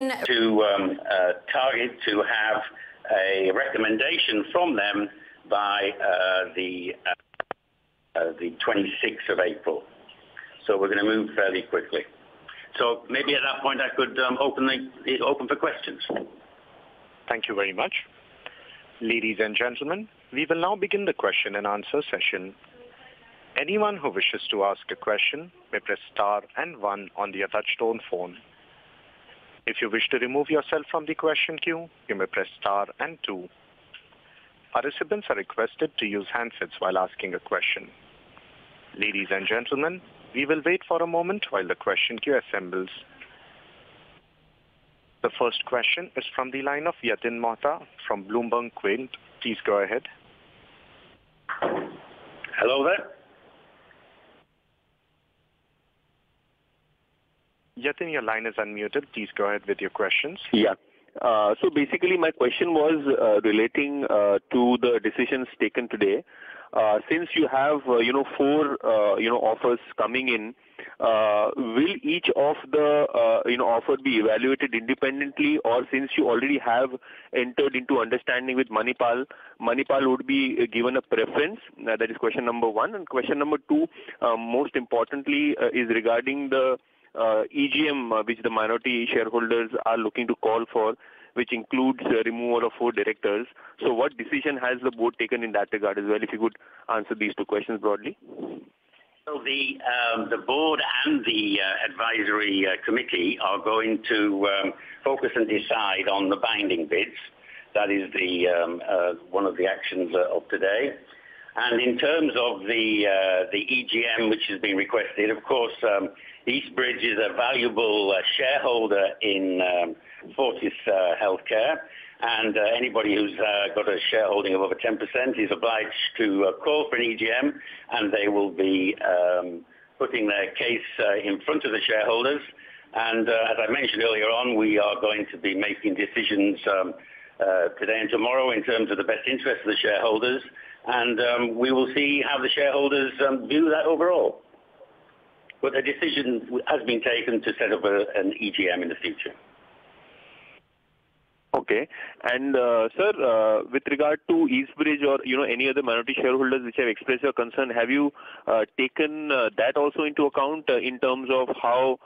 to target to have a recommendation from them by the 26th of April. So we're going to move fairly quickly. So maybe at that point I could open for questions. Thank you very much. Ladies and gentlemen, we will now begin the question and answer session. Anyone who wishes to ask a question may press star and 1 on their touch-tone phone. If you wish to remove yourself from the question queue, you may press star and 2. Participants are requested to use handsets while asking a question. Ladies and gentlemen, we will wait for a moment while the question queue assembles. The first question is from the line of Yatin Mohta from Bloomberg Quint. Please go ahead. Hello there. Yatin, your line is unmuted. Please go ahead with your questions. Yeah. So basically my question was relating to the decisions taken today. Since you have, 4, offers coming in, will each of the, offer be evaluated independently, or since you already have entered into understanding with Manipal would be given a preference? That is question number 1. And question number 2, most importantly, is regarding the EGM, which the minority shareholders are looking to call for, which includes removal of 4 directors. So what decision has the board taken in that regard as well? If you could answer these 2 questions broadly. So the board and the advisory committee are going to focus and decide on the binding bids. That is the one of the actions of today. And in terms of the EGM, which has been requested, of course, Eastbridge is a valuable shareholder in Fortis Healthcare, and anybody who's got a shareholding of over 10% is obliged to call for an EGM, and they will be putting their case in front of the shareholders. And as I mentioned earlier on, we are going to be making decisions today and tomorrow in terms of the best interest of the shareholders, and we will see how the shareholders view that overall. But a decision has been taken to set up an EGM in the future. Okay. And, sir, with regard to Eastbridge or, any other minority shareholders which have expressed their concern, have you taken that also into account in terms of how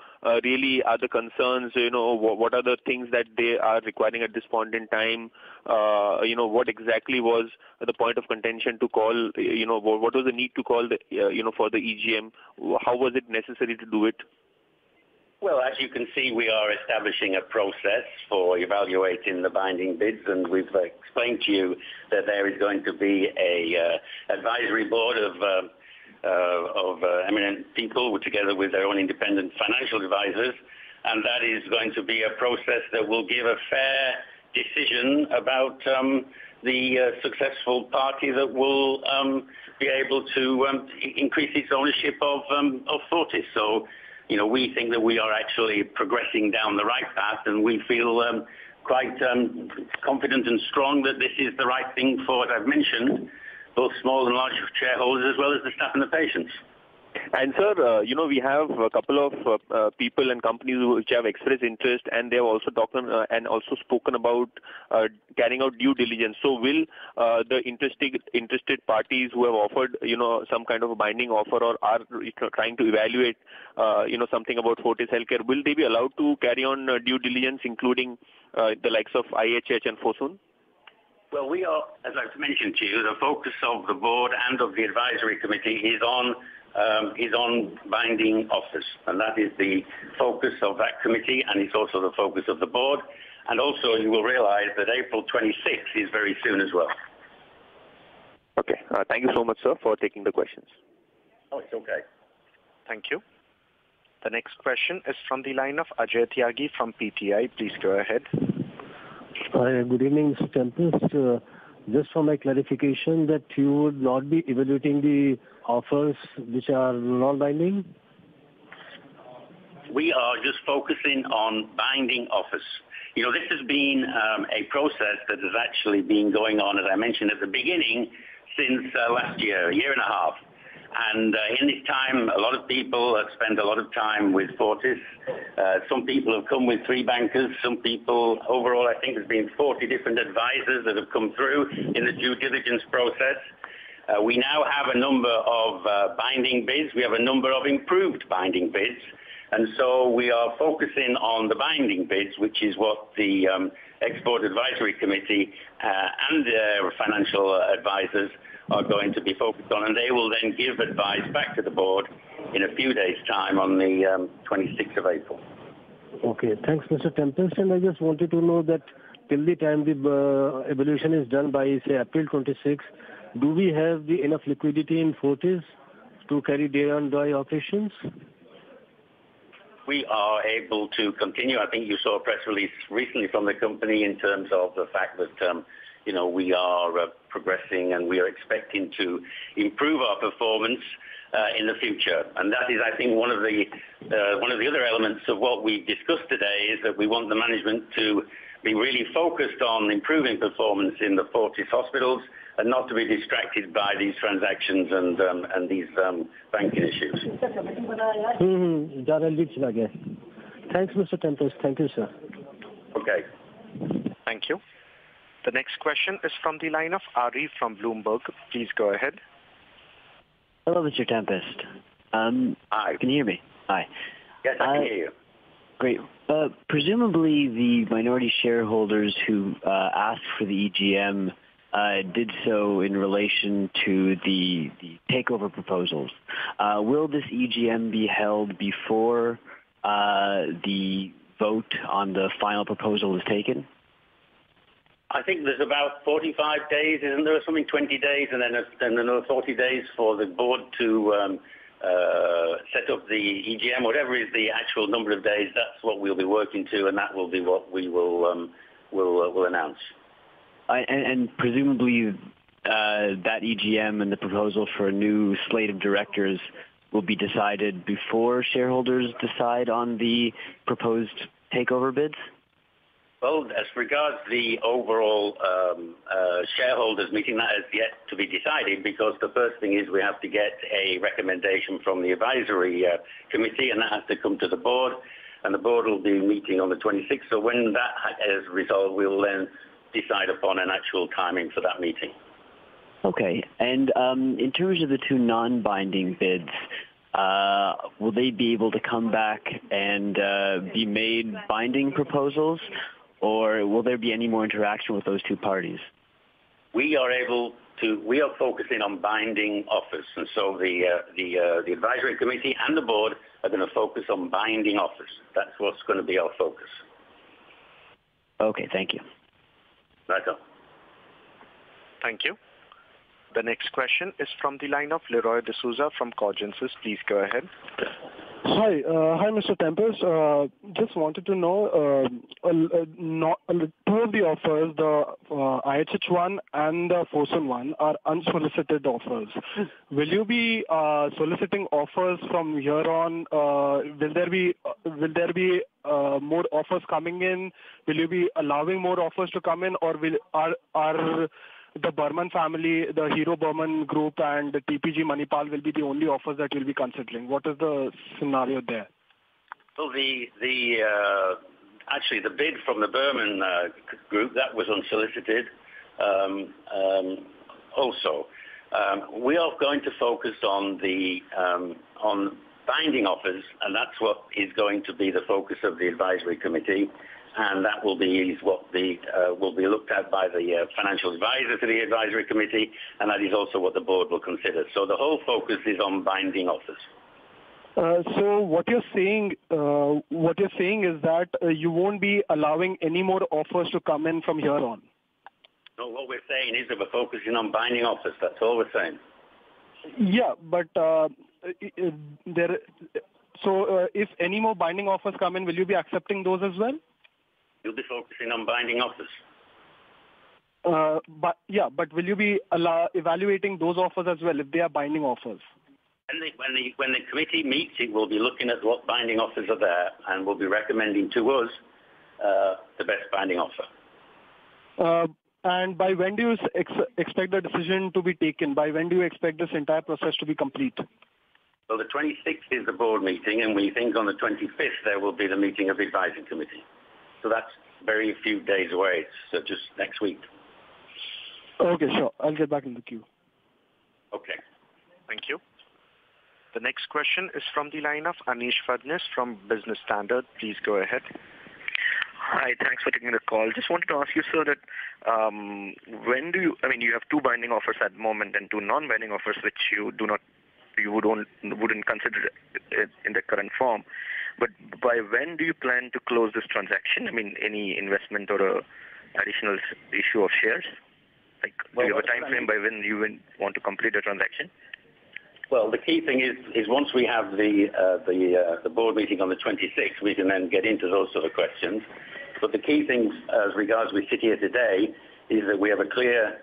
really are the concerns, what are the things that they are requiring at this point in time? What exactly was the point of contention to call, what was the need to call, for the EGM? How was it necessary to do it? Well, as you can see, we are establishing a process for evaluating the binding bids, and we've explained to you that there is going to be a advisory board of eminent people together with their own independent financial advisors, and that is going to be a process that will give a fair decision about the successful party that will be able to increase its ownership of Fortis. So, we think that we are actually progressing down the right path, and we feel quite confident and strong that this is the right thing for, as I've mentioned, both small and large shareholders as well as the staff and the patients. And sir, we have a couple of people and companies which have expressed interest, and they have also talked and also spoken about carrying out due diligence. So will the interested parties who have offered, some kind of a binding offer or are trying to evaluate, something about Fortis Healthcare, will they be allowed to carry on due diligence, including the likes of IHH and Fosun? Well, we are, as I've mentioned to you, the focus of the board and of the advisory committee is on binding offers, and that is the focus of that committee, and it's also the focus of the board. And also, you will realize that April 26th is very soon as well. Okay. Thank you so much, sir, for taking the questions. Oh, it's okay. Thank you. The next question is from the line of Ajay Tyagi from PTI. Please go ahead. Hi, good evening, Mr. Tempest. Just for my clarification, that you would not be evaluating the offers which are non-binding? We are just focusing on binding offers. This has been a process that has actually been going on, as I mentioned at the beginning, since last year, a year and a half. And in this time, a lot of people have spent a lot of time with Fortis. Some people have come with 3 bankers. Some people, overall, I think there's been 40 different advisors that have come through in the due diligence process. We now have a number of binding bids. We have a number of improved binding bids. And so we are focusing on the binding bids, which is what the Export Advisory Committee and their financial advisors are going to be focused on. And they will then give advice back to the board in a few days' time on the 26th of April. Okay, thanks, Mr. Tempest. And I just wanted to know that till the time the evaluation is done by, say, April 26, do we have the enough liquidity in Fortis to carry day-on-day operations? We are able to continue. I think you saw a press release recently from the company in terms of the fact that, we are progressing and we are expecting to improve our performance in the future. And that is, I think, one of the other elements of what we discussed today is that we want the management to be really focused on improving performance in the Fortis hospitals and not to be distracted by these transactions and these banking issues. Thanks, Mr. Tempest. Thank you, sir. Okay. Thank you. The next question is from the line of Ari from Bloomberg. Please go ahead. Hello, Mr. Tempest. Hi. Can you hear me? Hi. Yes, I can hear you. Great. Presumably the minority shareholders who asked for the EGM did so in relation to the takeover proposals. Will this EGM be held before the vote on the final proposal is taken? I think there's about 45 days, isn't there, or something, 20 days, and then another 40 days for the board to set up the EGM. Whatever is the actual number of days, that's what we'll be working to, and that will be what we will announce. And presumably that EGM and the proposal for a new slate of directors will be decided before shareholders decide on the proposed takeover bids? Well, as regards the overall shareholders meeting, that is yet to be decided, because the first thing is we have to get a recommendation from the advisory committee, and that has to come to the board, and the board will be meeting on the 26th. So when that is resolved, we will then decide upon an actual timing for that meeting. Okay. And in terms of the 2 non-binding bids, will they be able to come back and be made binding proposals, or will there be any more interaction with those 2 parties? We are focusing on binding offers, and so the advisory committee and the board are going to focus on binding offers. That's what's going to be our focus. Okay, thank you. Right on. Thank you. The next question is from the line of Leroy D'Souza from Cogensis. Please go ahead. Hi, Mr. Tempest. Just wanted to know, 2 of the offers, the IHH one and the Fosun one, are unsolicited offers. Will you be soliciting offers from here on? Will there be more offers coming in? Will you be allowing more offers to come in, or are the Burman family, the Hero Burman Group and the TPG Manipal will be the only offers that you'll be considering? What is the scenario there? Well, actually the bid from the Burman Group, that was unsolicited. Also, we are going to focus on on binding offers, and that's what is going to be the focus of the advisory committee. And that will be what will be looked at by the financial advisor to the advisory committee, and that is also what the board will consider. So the whole focus is on binding offers. So what you're saying is that you won't be allowing any more offers to come in from here on. No, what we're saying is that we're focusing on binding offers. That's all we're saying. Yeah, but if any more binding offers come in, will you be accepting those as well? You'll be focusing on binding offers. But will you be evaluating those offers as well if they are binding offers? When the committee meets, it will be looking at what binding offers are there, and will be recommending to us the best binding offer. And by when do you expect the decision to be taken? By when do you expect this entire process to be complete? So the 26th is the board meeting, and we think on the 25th there will be the meeting of the advisory committee. So that's very few days away. So just next week. Okay, sure. I'll get back in the queue. Okay. Thank you. The next question is from the line of Anish Fadnis from Business Standard. Please go ahead. Hi, thanks for taking the call. Just wanted to ask you, sir, that when do you, you have two binding offers at the moment and two non-binding offers which you wouldn't consider it in the current form. But by when do you plan to close this transaction? Any investment or a additional issue of shares? Do you have a time frame by when you want to complete the transaction? Well, the key thing is once we have the board meeting on the 26th, we can then get into those sort of questions. But the key thing, as regards we sit here today, is that we have a clear,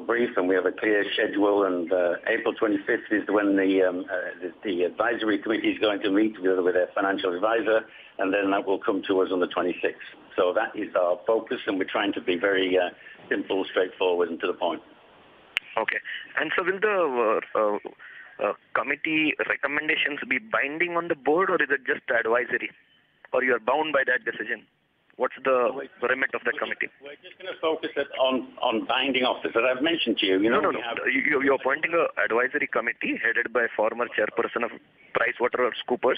brief, and we have a clear schedule. And April 25th is when the advisory committee is going to meet together with their financial advisor, and then that will come to us on the 26th. So that is our focus, and we're trying to be very simple, straightforward, and to the point. Okay. And so will the committee recommendations be binding on the board, or is it just advisory? Or you are bound by that decision? What's the remit of the committee? We're just going to focus on binding offers. As I've mentioned to you, No. You're appointing an advisory committee headed by former chairperson of PricewaterhouseCoopers.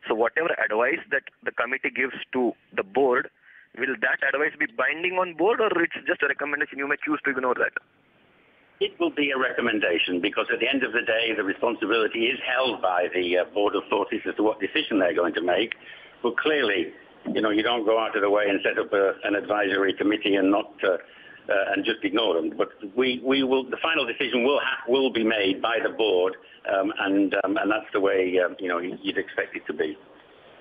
So whatever advice that the committee gives to the board, will that advice be binding on board, or it's just a recommendation? You may choose to ignore that. It will be a recommendation, because at the end of the day, the responsibility is held by the board of Fortis as to what decision they're going to make. But clearly, you don't go out of the way and set up an advisory committee and not and just ignore them. But we will. The final decision will be made by the board, and that's the way you'd expect it to be.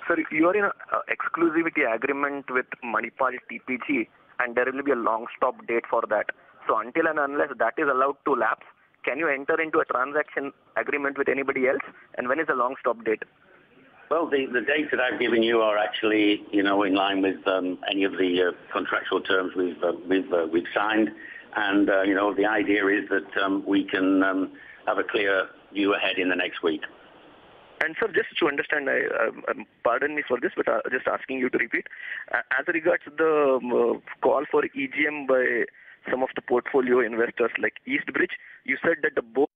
Sir, you are in an exclusivity agreement with Manipal TPG, and there will be a long stop date for that. So until and unless that is allowed to lapse, can you enter into a transaction agreement with anybody else? And when is the long stop date? Well, the dates that I've given you are actually, in line with any of the contractual terms we've signed, and the idea is that we can have a clear view ahead in the next week. And sir, just to understand, pardon me for this, but just asking you to repeat, as regards the call for EGM by some of the portfolio investors like Eastbridge, you said that the board